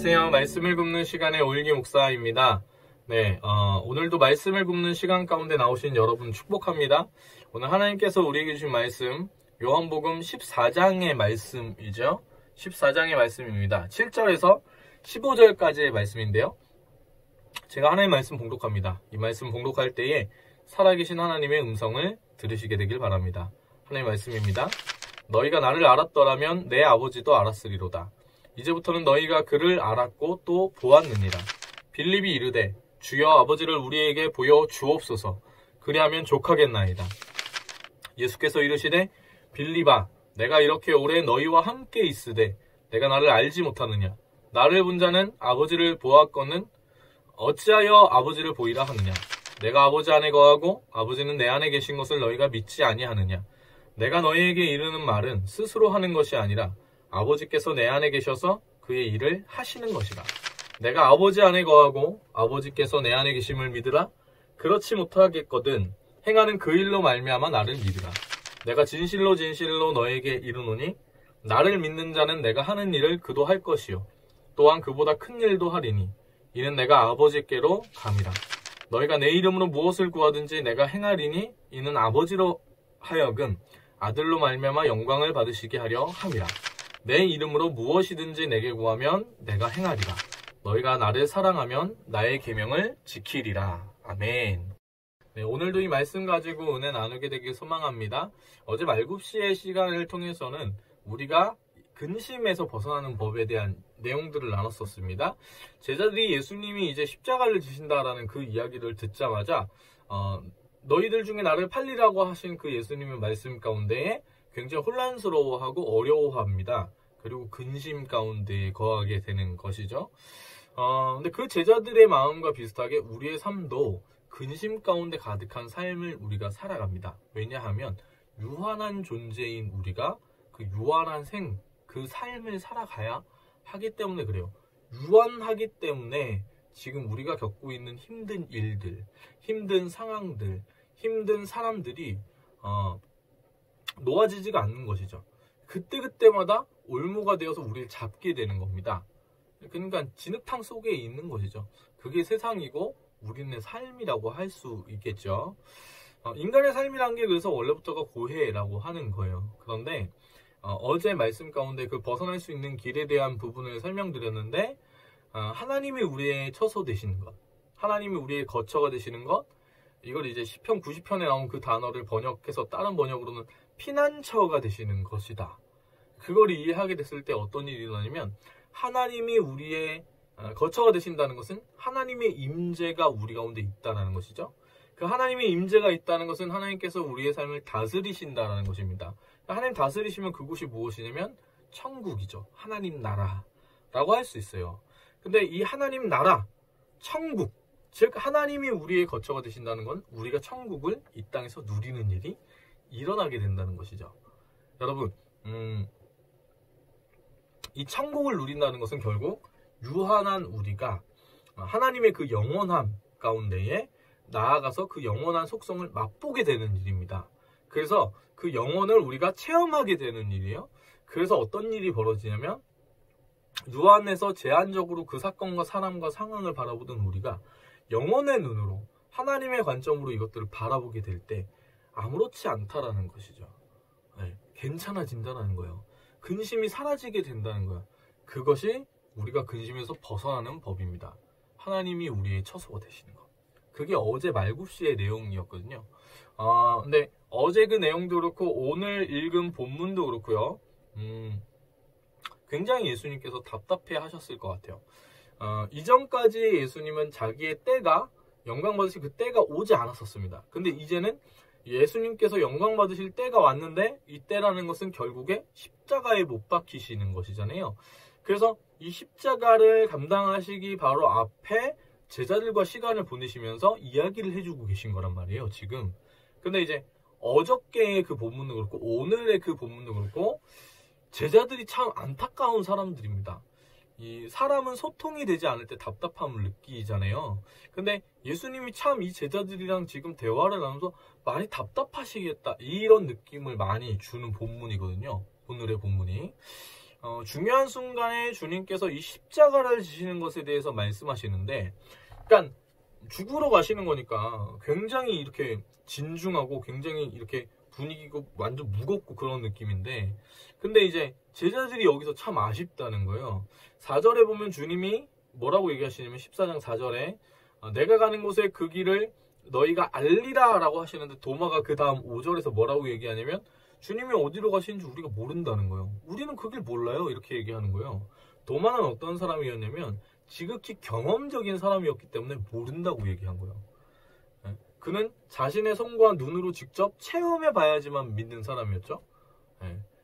안녕하세요. 말씀을 굽는 시간의 오일기 목사입니다. 네, 오늘도 말씀을 굽는 시간 가운데 나오신 여러분 축복합니다. 오늘 하나님께서 우리에게 주신 말씀, 요한복음 14장의 말씀이죠. 14장의 말씀입니다. 7절에서 15절까지의 말씀인데요. 제가 하나님의 말씀 봉독합니다. 이 말씀 봉독할 때에 살아계신 하나님의 음성을 들으시게 되길 바랍니다. 하나님의 말씀입니다. 너희가 나를 알았더라면 내 아버지도 알았으리로다. 이제부터는 너희가 그를 알았고 또 보았느니라. 빌립이 이르되 주여 아버지를 우리에게 보여 주옵소서. 그리하면 족하겠나이다. 예수께서 이르시되 빌립아 내가 이렇게 오래 너희와 함께 있으되 내가 나를 알지 못하느냐. 나를 본 자는 아버지를 보았거늘 어찌하여 아버지를 보이라 하느냐. 내가 아버지 안에 거하고 아버지는 내 안에 계신 것을 너희가 믿지 아니하느냐. 내가 너희에게 이르는 말은 스스로 하는 것이 아니라 아버지께서 내 안에 계셔서 그의 일을 하시는 것이라. 내가 아버지 안에 거하고 아버지께서 내 안에 계심을 믿으라. 그렇지 못하겠거든 행하는 그 일로 말미암아 나를 믿으라. 내가 진실로 진실로 너에게 이르노니 나를 믿는 자는 내가 하는 일을 그도 할 것이요 또한 그보다 큰 일도 하리니 이는 내가 아버지께로 감이라. 너희가 내 이름으로 무엇을 구하든지 내가 행하리니 이는 아버지로 하여금 아들로 말미암아 영광을 받으시게 하려 함이라. 내 이름으로 무엇이든지 내게 구하면 내가 행하리라. 너희가 나를 사랑하면 나의 계명을 지키리라. 아멘. 네, 오늘도 이 말씀 가지고 은혜 나누게 되길 소망합니다. 어제 말굽시의 시간을 통해서는 우리가 근심에서 벗어나는 법에 대한 내용들을 나눴었습니다. 제자들이 예수님이 이제 십자가를 지신다라는 그 이야기를 듣자마자 너희들 중에 나를 팔리라고 하신 그 예수님의 말씀 가운데에 굉장히 혼란스러워하고 어려워합니다. 그리고 근심 가운데 거하게 되는 것이죠. 근데 그 제자들의 마음과 비슷하게 우리의 삶도 근심 가운데 가득한 삶을 우리가 살아갑니다. 왜냐하면 유한한 존재인 우리가 그 유한한 그 삶을 살아가야 하기 때문에 그래요. 유한하기 때문에 지금 우리가 겪고 있는 힘든 일들, 힘든 상황들, 힘든 사람들이 놓아지지가 않는 것이죠. 그때그때마다 올무가 되어서 우리를 잡게 되는 겁니다. 그러니까 진흙탕 속에 있는 것이죠. 그게 세상이고 우리는 삶이라고 할 수 있겠죠. 인간의 삶이란 게 그래서 원래부터가 고해라고 하는 거예요. 그런데 어제 말씀 가운데 그 벗어날 수 있는 길에 대한 부분을 설명드렸는데 하나님이 우리의 처소 되시는 것, 하나님이 우리의 거처가 되시는 것, 이걸 이제 시편 90편에 나온 그 단어를 번역해서 다른 번역으로는 피난처가 되시는 것이다. 그걸 이해하게 됐을 때 어떤 일이 일어나냐면 하나님이 우리의 거처가 되신다는 것은 하나님의 임재가 우리 가운데 있다는 것이죠. 그 하나님의 임재가 있다는 것은 하나님께서 우리의 삶을 다스리신다는 것입니다. 하나님 다스리시면 그곳이 무엇이냐면 천국이죠. 하나님 나라라고 할 수 있어요. 근데 이 하나님 나라, 천국, 즉 하나님이 우리의 거처가 되신다는 건 우리가 천국을 이 땅에서 누리는 일이 일어나게 된다는 것이죠. 여러분, 이 천국을 누린다는 것은 결국 유한한 우리가 하나님의 그 영원함 가운데에 나아가서 그 영원한 속성을 맛보게 되는 일입니다. 그래서 그 영혼을 우리가 체험하게 되는 일이에요. 그래서 어떤 일이 벌어지냐면 유한에서 제한적으로 그 사건과 사람과 상황을 바라보던 우리가 영혼의 눈으로 하나님의 관점으로 이것들을 바라보게 될 때 아무렇지 않다라는 것이죠. 네, 괜찮아진다는 거예요. 근심이 사라지게 된다는 거예요. 그것이 우리가 근심에서 벗어나는 법입니다. 하나님이 우리의 처소가 되시는 것. 그게 어제 말굽시의 내용이었거든요. 근데 어제 그 내용도 그렇고 오늘 읽은 본문도 그렇고요. 굉장히 예수님께서 답답해 하셨을 것 같아요. 이전까지 예수님은 자기의 때가 영광 받으실 그 때가 오지 않았었습니다. 근데 이제는 예수님께서 영광 받으실 때가 왔는데 이 때라는 것은 결국에 십자가에 못 박히시는 것이잖아요. 그래서 이 십자가를 감당하시기 바로 앞에 제자들과 시간을 보내시면서 이야기를 해주고 계신 거란 말이에요, 지금. 근데 이제 어저께의 그 본문도 그렇고 오늘의 그 본문도 그렇고 제자들이 참 안타까운 사람들입니다. 이 사람은 소통이 되지 않을 때 답답함을 느끼잖아요. 근데 예수님이 참 이 제자들이랑 지금 대화를 나누면서 많이 답답하시겠다 이런 느낌을 많이 주는 본문이거든요. 오늘의 본문이. 중요한 순간에 주님께서 이 십자가를 지시는 것에 대해서 말씀하시는데, 그러니까 죽으러 가시는 거니까 굉장히 이렇게 진중하고 굉장히 이렇게 분위기가 완전 무겁고 그런 느낌인데, 근데 이제 제자들이 여기서 참 아쉽다는 거예요. 4절에 보면 주님이 뭐라고 얘기하시냐면 14장 4절에 내가 가는 곳에 그 길을 너희가 알리라 라고 하시는데, 도마가 그 다음 5절에서 뭐라고 얘기하냐면 주님이 어디로 가시는지 우리가 모른다는 거예요. 우리는 그 길 몰라요 이렇게 얘기하는 거예요. 도마는 어떤 사람이었냐면 지극히 경험적인 사람이었기 때문에 모른다고 얘기한 거예요. 그는 자신의 손과 눈으로 직접 체험해 봐야지만 믿는 사람이었죠.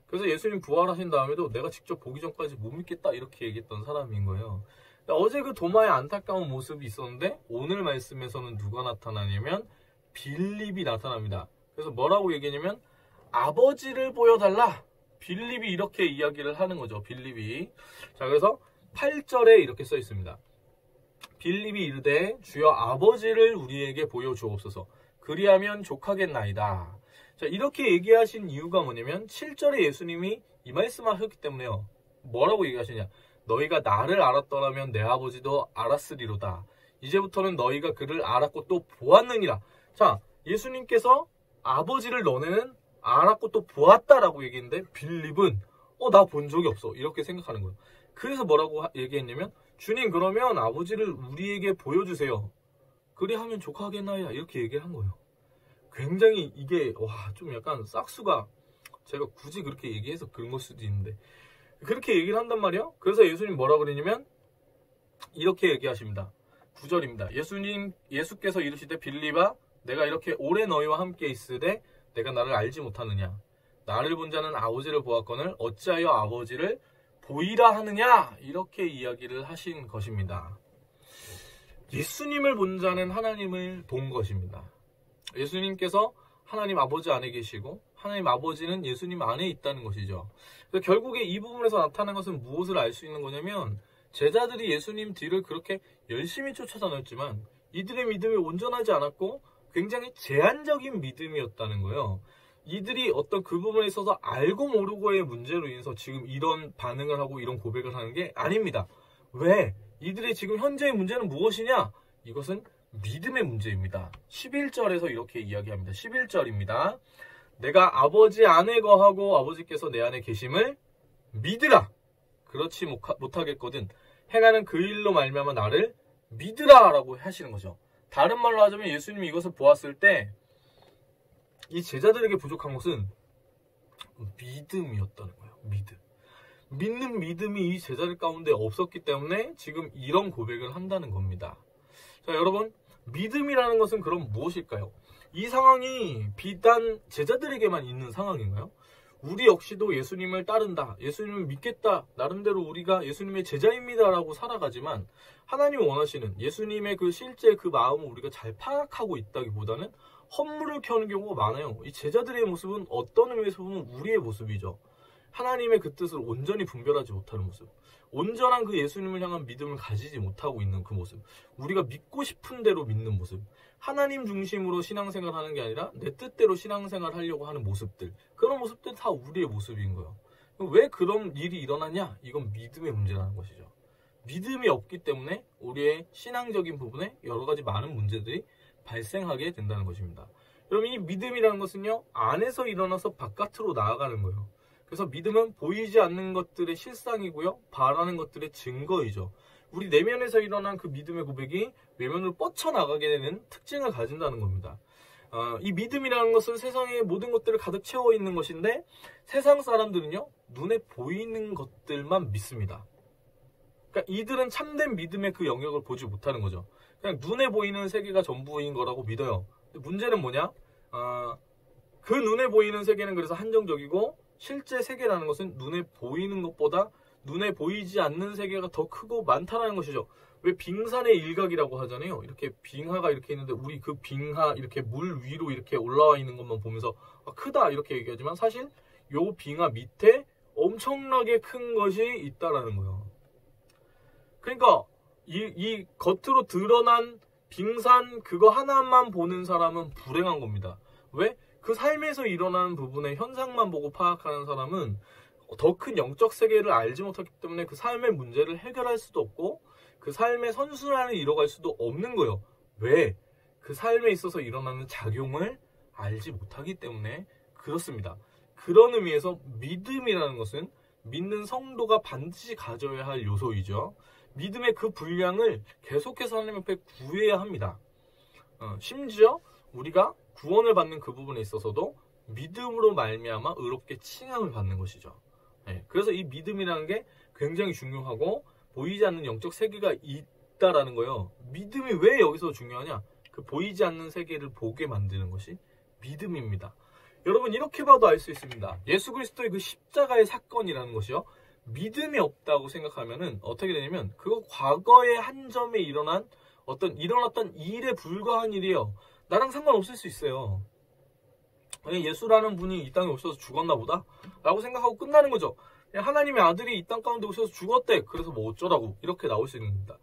그래서 예수님 부활하신 다음에도 내가 직접 보기 전까지 못 믿겠다 이렇게 얘기했던 사람인 거예요. 어제 그 도마의 안타까운 모습이 있었는데 오늘 말씀에서는 누가 나타나냐면 빌립이 나타납니다. 그래서 뭐라고 얘기하냐면 아버지를 보여달라. 빌립이 이렇게 이야기를 하는 거죠. 빌립이. 자, 그래서 8절에 이렇게 써 있습니다. 빌립이 이르되 주여 아버지를 우리에게 보여주옵소서. 그리하면 족하겠나이다. 자, 이렇게 얘기하신 이유가 뭐냐면 7절에 예수님이 이 말씀을 하셨기 때문에요. 뭐라고 얘기하시냐? 너희가 나를 알았더라면 내 아버지도 알았으리로다. 이제부터는 너희가 그를 알았고 또 보았느니라. 자, 예수님께서 아버지를 너네는 알았고 또 보았다라고 얘기했는데 빌립은 나 본 적이 없어 이렇게 생각하는 거예요. 그래서 뭐라고 얘기했냐면 주님 그러면 아버지를 우리에게 보여주세요. 그리하면 족하겠나이다 이렇게 얘기를 한 거예요. 굉장히 이게 좀 약간 싹수가 제가 굳이 그렇게 얘기해서 그런 걸 수도 있는데 그렇게 얘기를 한단 말이에요. 그래서 예수님 뭐라 그러냐면 이렇게 얘기하십니다. 9절입니다. 예수께서 이르시되 빌립아 내가 이렇게 오래 너희와 함께 있으되 내가 나를 알지 못하느냐? 나를 본 자는 아버지를 보았거늘 어찌하여 아버지를 보이라 하느냐? 이렇게 이야기를 하신 것입니다. 예수님을 본 자는 하나님을 본 것입니다. 예수님께서 하나님 아버지 안에 계시고 하나님 아버지는 예수님 안에 있다는 것이죠. 그래서 결국에 이 부분에서 나타난 것은 무엇을 알 수 있는 거냐면 제자들이 예수님 뒤를 그렇게 열심히 쫓아다녔지만 이들의 믿음이 온전하지 않았고 굉장히 제한적인 믿음이었다는 거예요. 이들이 어떤 그 부분에 있어서 알고 모르고의 문제로 인해서 지금 이런 반응을 하고 이런 고백을 하는 게 아닙니다. 왜? 이들의 지금 현재의 문제는 무엇이냐? 이것은 믿음의 문제입니다. 11절에서 이렇게 이야기합니다. 11절입니다. 내가 아버지 안에 거하고 아버지께서 내 안에 계심을 믿으라. 그렇지 못하겠거든. 행하는 그 일로 말미암아 나를 믿으라 라고 하시는 거죠. 다른 말로 하자면 예수님이 이것을 보았을 때 이 제자들에게 부족한 것은 믿음이었다는 거예요. 믿는 믿음이 이 제자들 가운데 없었기 때문에 지금 이런 고백을 한다는 겁니다. 자, 여러분 믿음이라는 것은 그럼 무엇일까요? 이 상황이 비단 제자들에게만 있는 상황인가요? 우리 역시도 예수님을 따른다, 예수님을 믿겠다, 나름대로 우리가 예수님의 제자입니다 라고 살아가지만 하나님이 원하시는 예수님의 그 실제 그 마음을 우리가 잘 파악하고 있다기보다는 헛물을 켜는 경우가 많아요. 이 제자들의 모습은 어떤 의미에서 보면 우리의 모습이죠. 하나님의 그 뜻을 온전히 분별하지 못하는 모습, 온전한 그 예수님을 향한 믿음을 가지지 못하고 있는 그 모습, 우리가 믿고 싶은 대로 믿는 모습, 하나님 중심으로 신앙생활 하는 게 아니라 내 뜻대로 신앙생활 하려고 하는 모습들, 그런 모습들 다 우리의 모습인 거예요. 왜 그런 일이 일어나냐? 이건 믿음의 문제라는 것이죠. 믿음이 없기 때문에 우리의 신앙적인 부분에 여러 가지 많은 문제들이 발생하게 된다는 것입니다. 그럼 이 믿음이라는 것은요, 안에서 일어나서 바깥으로 나아가는 거예요. 그래서 믿음은 보이지 않는 것들의 실상이고요, 바라는 것들의 증거이죠. 우리 내면에서 일어난 그 믿음의 고백이 외면으로 뻗쳐나가게 되는 특징을 가진다는 겁니다. 이 믿음이라는 것은 세상의 모든 것들을 가득 채워 있는 것인데 세상 사람들은요, 눈에 보이는 것들만 믿습니다. 그러니까 이들은 참된 믿음의 그 영역을 보지 못하는 거죠. 그냥 눈에 보이는 세계가 전부인 거라고 믿어요. 근데 문제는 뭐냐? 그 눈에 보이는 세계는 그래서 한정적이고 실제 세계라는 것은 눈에 보이는 것보다 눈에 보이지 않는 세계가 더 크고 많다는 것이죠. 왜 빙산의 일각이라고 하잖아요. 이렇게 빙하가 이렇게 있는데 우리 그 빙하 이렇게 물 위로 이렇게 올라와 있는 것만 보면서 크다 이렇게 얘기하지만 사실 요 빙하 밑에 엄청나게 큰 것이 있다라는 거예요. 그러니까 이 겉으로 드러난 빙산 그거 하나만 보는 사람은 불행한 겁니다. 왜? 그 삶에서 일어나는 부분의 현상만 보고 파악하는 사람은 더 큰 영적 세계를 알지 못했기 때문에 그 삶의 문제를 해결할 수도 없고 그 삶의 선순환을 이뤄갈 수도 없는 거예요. 왜? 그 삶에 있어서 일어나는 작용을 알지 못하기 때문에 그렇습니다. 그런 의미에서 믿음이라는 것은 믿는 성도가 반드시 가져야 할 요소이죠. 믿음의 그 분량을 계속해서 하나님 앞에 구해야 합니다. 심지어 우리가 구원을 받는 그 부분에 있어서도 믿음으로 말미암아 의롭게 칭함을 받는 것이죠. 그래서 이 믿음이라는 게 굉장히 중요하고 보이지 않는 영적 세계가 있다라는 거예요. 믿음이 왜 여기서 중요하냐? 그 보이지 않는 세계를 보게 만드는 것이 믿음입니다. 여러분 이렇게 봐도 알 수 있습니다. 예수 그리스도의 그 십자가의 사건이라는 것이요. 믿음이 없다고 생각하면은 어떻게 되냐면 그거 과거의 한 점에 일어났던 일에 불과한 일이에요. 나랑 상관없을 수 있어요. 예수라는 분이 이 땅에 오셔서 죽었나 보다 라고 생각하고 끝나는 거죠. 하나님의 아들이 이 땅 가운데 오셔서 죽었대. 그래서 뭐 어쩌라고 이렇게 나올 수 있는 겁니다.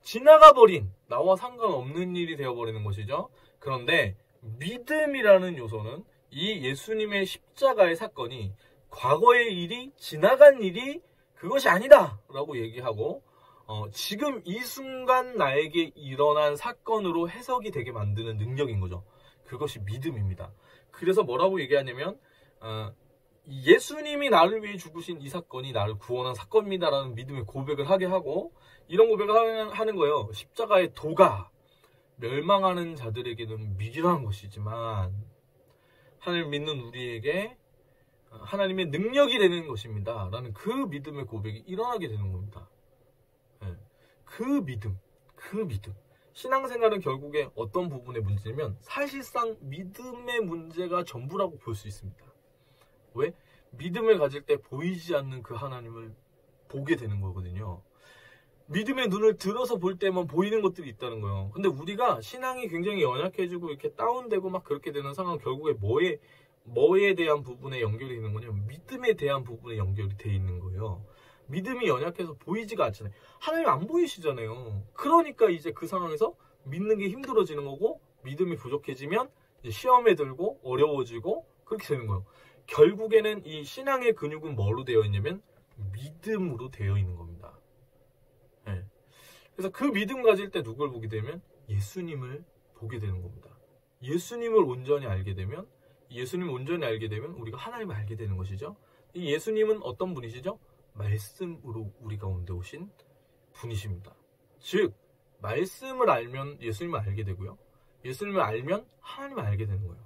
지나가버린 나와 상관없는 일이 되어버리는 것이죠. 그런데 믿음이라는 요소는 이 예수님의 십자가의 사건이 과거의 일이 지나간 일이 그것이 아니다 라고 얘기하고 지금 이 순간 나에게 일어난 사건으로 해석이 되게 만드는 능력인 거죠. 그것이 믿음입니다. 그래서 뭐라고 얘기하냐면 예수님이 나를 위해 죽으신 이 사건이 나를 구원한 사건입니다 라는 믿음의 고백을 하게 하고 이런 고백을 하는 거예요. 십자가의 도가 멸망하는 자들에게는 미련한 것이지만 하나님을 믿는 우리에게 하나님의 능력이 되는 것입니다 라는 그 믿음의 고백이 일어나게 되는 겁니다. 그 믿음 신앙생활은 결국에 어떤 부분의 문제냐면 사실상 믿음의 문제가 전부라고 볼 수 있습니다. 왜? 믿음을 가질 때 보이지 않는 그 하나님을 보게 되는 거거든요. 믿음의 눈을 들어서 볼 때만 보이는 것들이 있다는 거예요. 근데 우리가 신앙이 굉장히 연약해지고 이렇게 다운되고 막 그렇게 되는 상황은 결국에 뭐에 대한 부분에 연결이 되는 거냐면 믿음에 대한 부분에 연결이 돼 있는 거예요. 믿음이 연약해서 보이지가 않잖아요. 하나님 안 보이시잖아요. 그러니까 이제 그 상황에서 믿는 게 힘들어지는 거고 믿음이 부족해지면 이제 시험에 들고 어려워지고 그렇게 되는 거예요. 결국에는 이 신앙의 근육은 뭐로 되어 있냐면 믿음으로 되어 있는 겁니다. 그래서 그 믿음 가질 때 누굴 보게 되면 예수님을 보게 되는 겁니다. 예수님을 온전히 알게 되면 우리가 하나님을 알게 되는 것이죠. 이 예수님은 어떤 분이시죠? 말씀으로 우리 가운데 오신 분이십니다. 즉 말씀을 알면 예수님을 알게 되고요. 예수님을 알면 하나님을 알게 되는 거예요.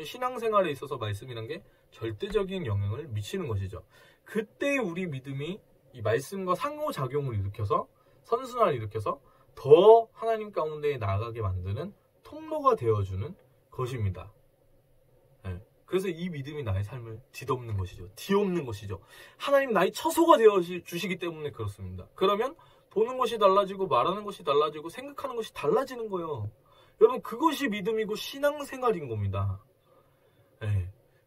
신앙생활에 있어서 말씀이란 게 절대적인 영향을 미치는 것이죠. 그때 우리 믿음이 이 말씀과 상호작용을 일으켜서 선순환을 일으켜서 더 하나님 가운데 나아가게 만드는 통로가 되어주는 것입니다. 그래서 이 믿음이 나의 삶을 뒤덮는 것이죠. 하나님 나의 처소가 되어주시기 때문에 그렇습니다. 그러면 보는 것이 달라지고 말하는 것이 달라지고 생각하는 것이 달라지는 거예요. 여러분 그것이 믿음이고 신앙생활인 겁니다.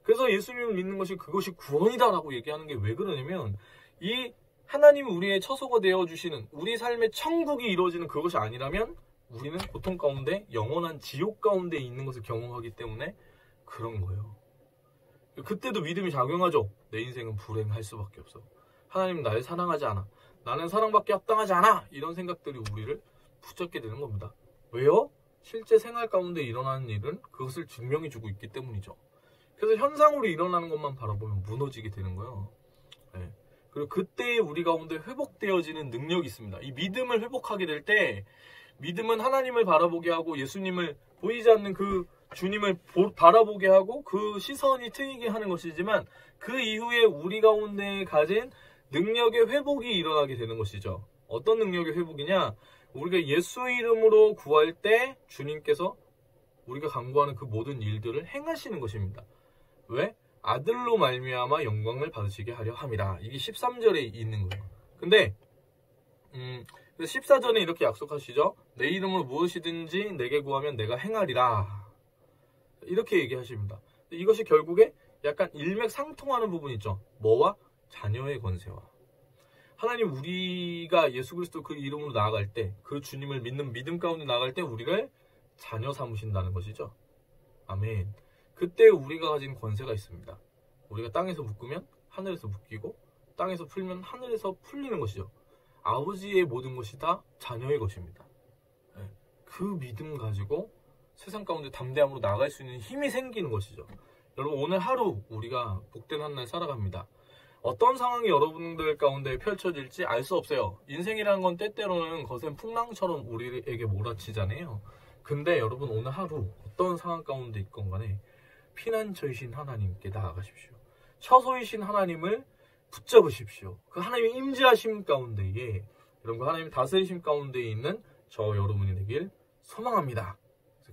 그래서 예수님을 믿는 것이 그것이 구원이다라고 얘기하는 게 왜 그러냐면 이 하나님이 우리의 처소가 되어주시는 우리 삶의 천국이 이루어지는 그것이 아니라면 우리는 고통 가운데 영원한 지옥 가운데 있는 것을 경험하기 때문에 그런 거예요. 그때도 믿음이 작용하죠. 내 인생은 불행할 수밖에 없어. 하나님은 나를 사랑하지 않아. 나는 사랑받기 합당하지 않아. 이런 생각들이 우리를 붙잡게 되는 겁니다. 왜요? 실제 생활 가운데 일어나는 일은 그것을 증명해주고 있기 때문이죠. 그래서 현상으로 일어나는 것만 바라보면 무너지게 되는 거예요. 그리고 그때 우리 가운데 회복되어지는 능력이 있습니다. 이 믿음을 회복하게 될 때 믿음은 하나님을 바라보게 하고 예수님을 보이지 않는 그 주님을 바라보게 하고 그 시선이 트이게 하는 것이지만 그 이후에 우리 가운데 가진 능력의 회복이 일어나게 되는 것이죠. 어떤 능력의 회복이냐? 우리가 예수 이름으로 구할 때 주님께서 우리가 간구하는 그 모든 일들을 행하시는 것입니다. 왜? 아들로 말미암아 영광을 받으시게 하려 함이라. 이게 13절에 있는 거예요. 근데 14절에 이렇게 약속하시죠. 내 이름으로 무엇이든지 내게 구하면 내가 행하리라. 이렇게 얘기하십니다. 이것이 결국에 약간 일맥상통하는 부분이 있죠. 뭐와? 자녀의 권세와. 하나님 우리가 예수 그리스도 그 이름으로 나아갈 때 그 주님을 믿는 믿음 가운데 나아갈 때 우리를 자녀 삼으신다는 것이죠. 아멘. 그때 우리가 가진 권세가 있습니다. 우리가 땅에서 묶으면 하늘에서 묶이고 땅에서 풀면 하늘에서 풀리는 것이죠. 아버지의 모든 것이 다 자녀의 것입니다. 그 믿음 가지고 세상 가운데 담대함으로 나아갈 수 있는 힘이 생기는 것이죠. 여러분, 오늘 하루 우리가 복된 한 날 살아갑니다. 어떤 상황이 여러분들 가운데 펼쳐질지 알 수 없어요. 인생이라는 건 때때로는 거센 풍랑처럼 우리에게 몰아치잖아요. 근데 여러분, 오늘 하루 어떤 상황 가운데 있건 간에 피난처이신 하나님께 나아가십시오. 처소이신 하나님을 붙잡으십시오. 그 하나님의 임재하심 가운데에, 여러분, 하나님의 다스리심 가운데에 있는 저 여러분이 되길 소망합니다.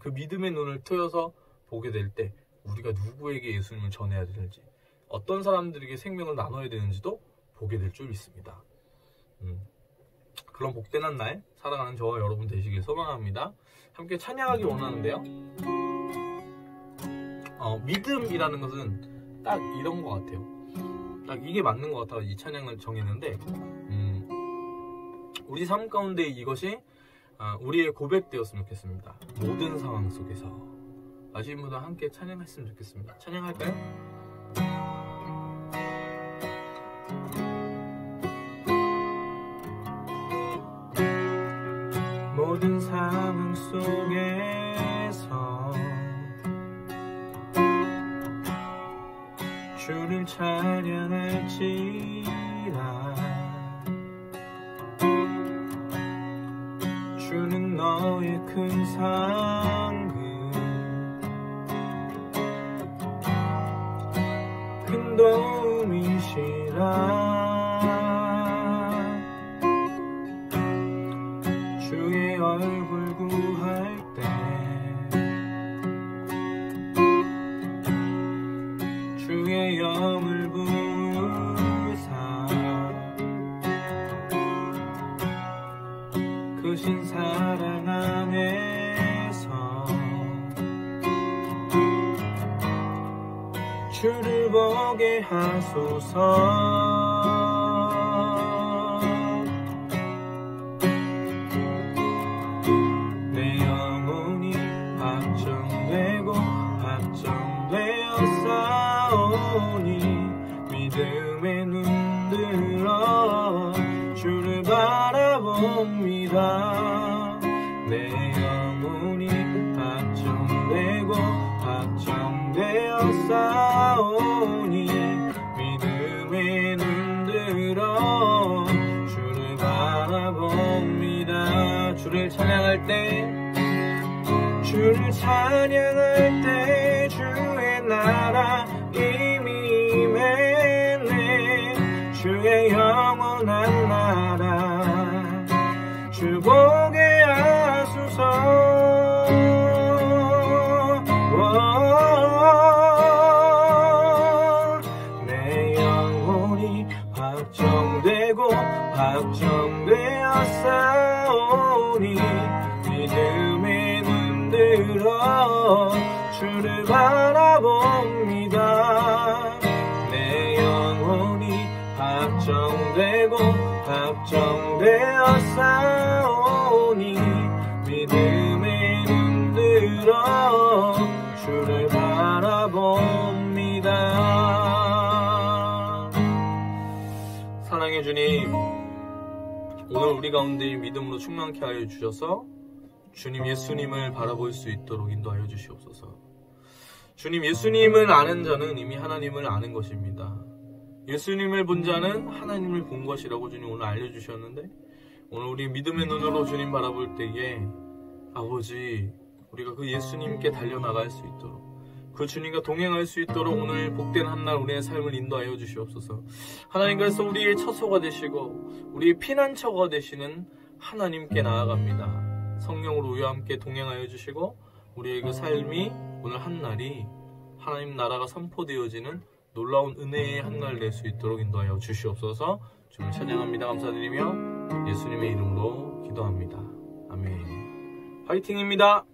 그 믿음의 눈을 트여서 보게 될 때 우리가 누구에게 예수님을 전해야 되는지, 어떤 사람들에게 생명을 나눠야 되는지도 보게 될 줄 믿습니다. 그런 복된 한 날 살아가는 저와 여러분 되시길 소망합니다. 함께 찬양하기 원하는데요. 믿음이라는 것은 딱 이런 것 같아요. 딱 이게 맞는 것 같아서 이 찬양을 정했는데, 우리 삶 가운데 이것이 우리의 고백되었으면 좋겠습니다. 모든 상황 속에서. 아시는 분들 함께 찬양했으면 좋겠습니다. 찬양할까요? 모든 상황 속에서 주를 찬양할지라. 주는 너의 큰 상급, 큰 도움이시라. 주의 얼굴 구할 때 주의 영을 부으사 크신 사랑 안에서 주를 보게 하소서. 내 영혼이 확정되고 확정되어 싸우니 믿음에 눈들어 주를 바라봅니다. 내 영혼이 확정되고 확정되어 싸우니 믿음에 눈들어 주를 바라봅니다. 주를 찬양할 때, 주를 찬양할 때 주의 나라 이미 임했네. 주의 영원한 나라 주 보게 하소서. 내 영혼이 확정되고 확정되어 싸우니 믿음에 눈들어 주를 바라봅니다. 내 영혼이 확정되고 확정되어 싸우니 믿음에 눈들어 주를 바라봅니다. 사랑의 주님, 오늘 우리 가운데 믿음으로 충만케 하여 주셔서 주님 예수님을 바라볼 수 있도록 인도하여 주시옵소서. 주님, 예수님을 아는 자는 이미 하나님을 아는 것입니다. 예수님을 본 자는 하나님을 본 것이라고 주님 오늘 알려주셨는데, 오늘 우리 믿음의 눈으로 주님 바라볼 때에 아버지, 우리가 그 예수님께 달려나갈 수 있도록, 그 주님과 동행할 수 있도록 오늘 복된 한날 우리의 삶을 인도하여 주시옵소서. 하나님께서 우리의 처소가 되시고 우리의 피난처가 되시는 하나님께 나아갑니다. 성령으로 우리와 함께 동행하여 주시고 우리의 그 삶이 오늘 한날이 하나님 나라가 선포되어지는 놀라운 은혜의 한날 될 수 있도록 인도하여 주시옵소서. 주님을 찬양합니다. 감사드리며 예수님의 이름으로 기도합니다. 아멘. 화이팅입니다.